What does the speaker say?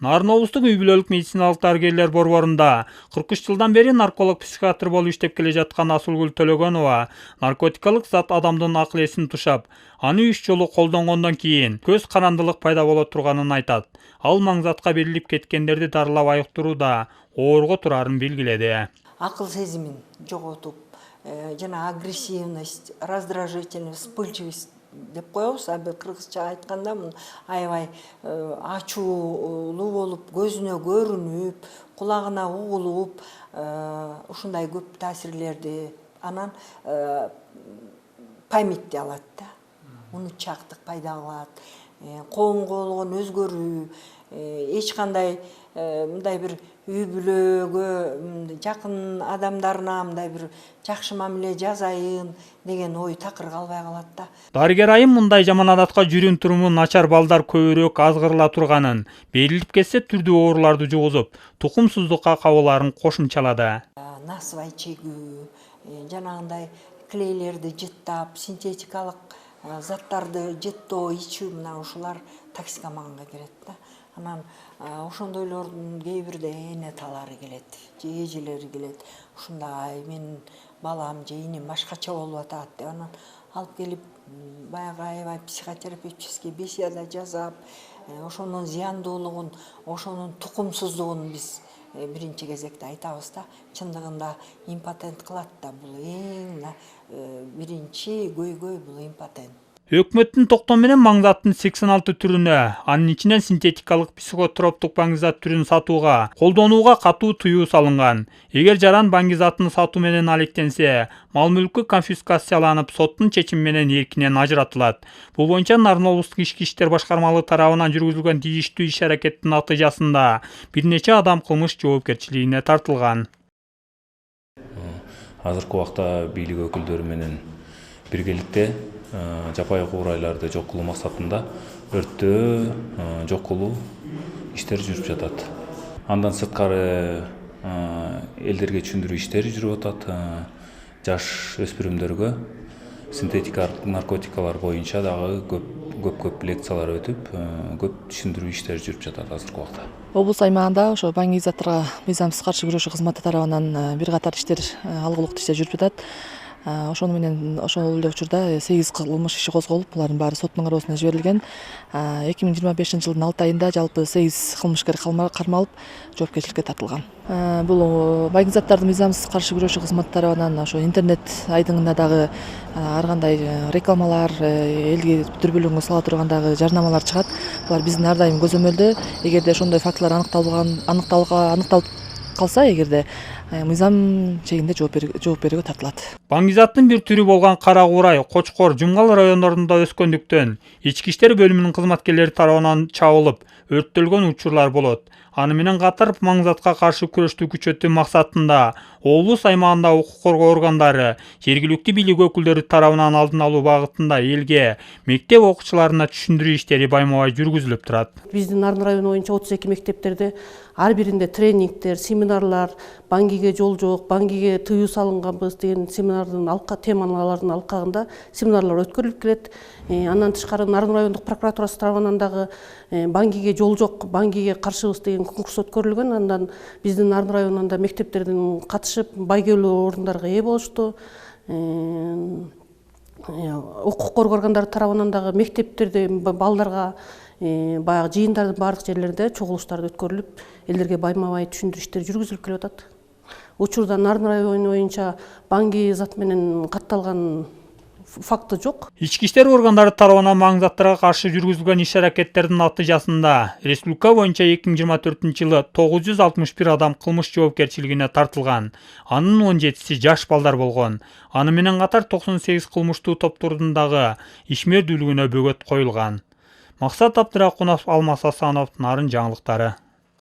Нарын облустук үй бүлөлүк медициналык дарыгерлер борборунда 43 жылдан бери нарколог психиатр болуп иштеп келе жаткан Асылгүл Төлөгөнова наркотикалык зат адамдын акыл эсин тушап, аны 3 жолу колдонгондон кийин көз карандылык пайда боло турганын айтат. Ал маңзатка берилип кеткендерди дарылап айыктырууда оорго турарын белгиледи. Акыл сезимин жоготуп, жана агрессивность, раздражительность, вспыльчивость деп коебуз. Кыргызча айтканда мун аябай ачуулуу болуп, көзүнө көрүнүп, кулагына угулуп, ушундай көп таасирлерди, анан памятти алат да. Унутчаактык пайда кылат, коомго болгон өзгөрүү, эч кандай мындай бир үй бүлөгө жакын адамдарына мындай бир жакшы мамиле жасайын деген ой такыр калбай калат да. Дарыгер айым мындай жаман адатка жүрүн туруму начар балдар көбүрөөк азгырыла турганын, берилип кетсе түрдүү ооруларды жугузуп, тукумсуздукка кабыларын кошумчалады. Насыбай чегүү, жанагындай клейлерди жыттап, синтетикалык заттарды жыттоо, ичүү, мына ушулар токсикоманга кирет да. Анан ошондойлордун кээ бирде энеталары келет, же эжелери келет. Ушундай менин балам же инем башкача болуп атат деп анан алып келип баягы аябай психотерапевтический беседа жасап, ошонун зыяндуулугун, ошонун тукумсуздугун биз биринчи кезекте айтабыз да. Чындыгында импотент кылат да, бул эң биринчи көйгөй бул импотент. Өкмөттүн токтому менен маңзаттын 86 түрүнө, анын ичинен синтетикалык психотроптук баңгизат түрүн сатууга, колдонууга катуу тыюу салынган. Эгер жаран баңгизатын сатуу менен алектенсе, мал мүлкү конфискацияланып, соттун чечими менен эркинен ажыратылат. Бул боюнча Нарын облустук ички иштер башкармалыгы тарабынан жүргүзүлгөн тийиштүү иш-аракеттин натыйжасында бир нече адам кылмыш жоопкерчилигине тартылган. Азыркы убакта бийлик өкүлдөрү менен биргеликте жапайы куурайларды жок кылуу максатында өрттөө, жок кылуу иштери жүрүп жатат. Андан сырткары элдерге түшүндүрүү иштери жүрүп атат. Жаш өспүрүмдөргө синтетикалык наркотикалар боюнча дагы көп лекциялар өтүп, көп түшүндүрүү иштери жүрүп жатат азыркы убакта. Облус аймагында ошо баңгизаттарга мыйзамсыз каршы күрөшүү кызматы тарабынан бир катар иштер, алгылыктуу иштер жүрүп жатат. Ошону менен ошол эле учурда 8 кылмыш иши козголуп, булардын баары соттун кароосуна жиберилген. 2025-жылдын 6 айында жалпы 8 кылмышкер кармалып, жоопкерчиликке тартылган. Бул баңгизаттардын мыйзамсыз каршы күрөшүү кызматы тарабынан ошо интернет айдыңында дагы ар кандай рекламалар, элге дүрбөлөңгө сала турган дагы жарнамалар чыгат. Булар биздин ар дайым көзөмөлдө. Эгерде ошондой фактылар аныкталып калса, эгерде мыйзам чегинде жооп берүүгө тартылат. Баңгизаттын бир түрү болгон кара куурай, Кочкор, Жумгал райондорунда өскөндүктөн ички иштер бөлүмүнүн кызматкерлери тарабынан чабылып, өрттөлгөн учурлар болот. Аны менен катар маңзатка каршы күрөштү күчөтүү максатында облус аймагында укук коргоо органдары, жергиликтүү бийлик өкүлдөрү тарабынан алдын алуу багытында элге, мектеп окуучуларына түшүндүрүү иштери байма-бай жүргүзүлүп турат. Биздин Нарын району боюнча 32 мектептерде ар биринде тренингтер, семинарлар, баңгиге жол жок, баңгиге тыюу салынганбыз деген семинардын темалардын алкагында семинарлар өткөрүлүп келет. Андан тышкары Нарын райондук прокуратурасы тарабынан дагы баңгиге жол жок, баңгиге каршыбыз деген конкурс өткөрүлгөн. Андан биздин Нарын районунда мектептерден катышып, байгелүү орундарга ээ болушту. Укук коргоо органдары тарабынан дагы мектептерде балдарга баягы жыйындардын баардык жерлеринде чогулуштар өткөрүлүп, элдерге байма-бай түшүндүрүү иштери жүргүзүлүп келип атат. Учурда Нарын району боюнча баңги зат менен катталган факты жок. Ички иштер органдары тарабынан маңзаттарга каршы жүргүзүлгөн иш-аракеттердин натыйжасында республика боюнча 2024-жылы 961 адам кылмыш жоопкерчилигине тартылган. Анын 17си жаш балдар болгон. Аны менен катар 98 кылмыштуу топтордун дагы ишмердүүлүгүнө бөгөт коюлган. Максат Абдырахунов, Алмаз Асанов, Нарын жаңылыктары.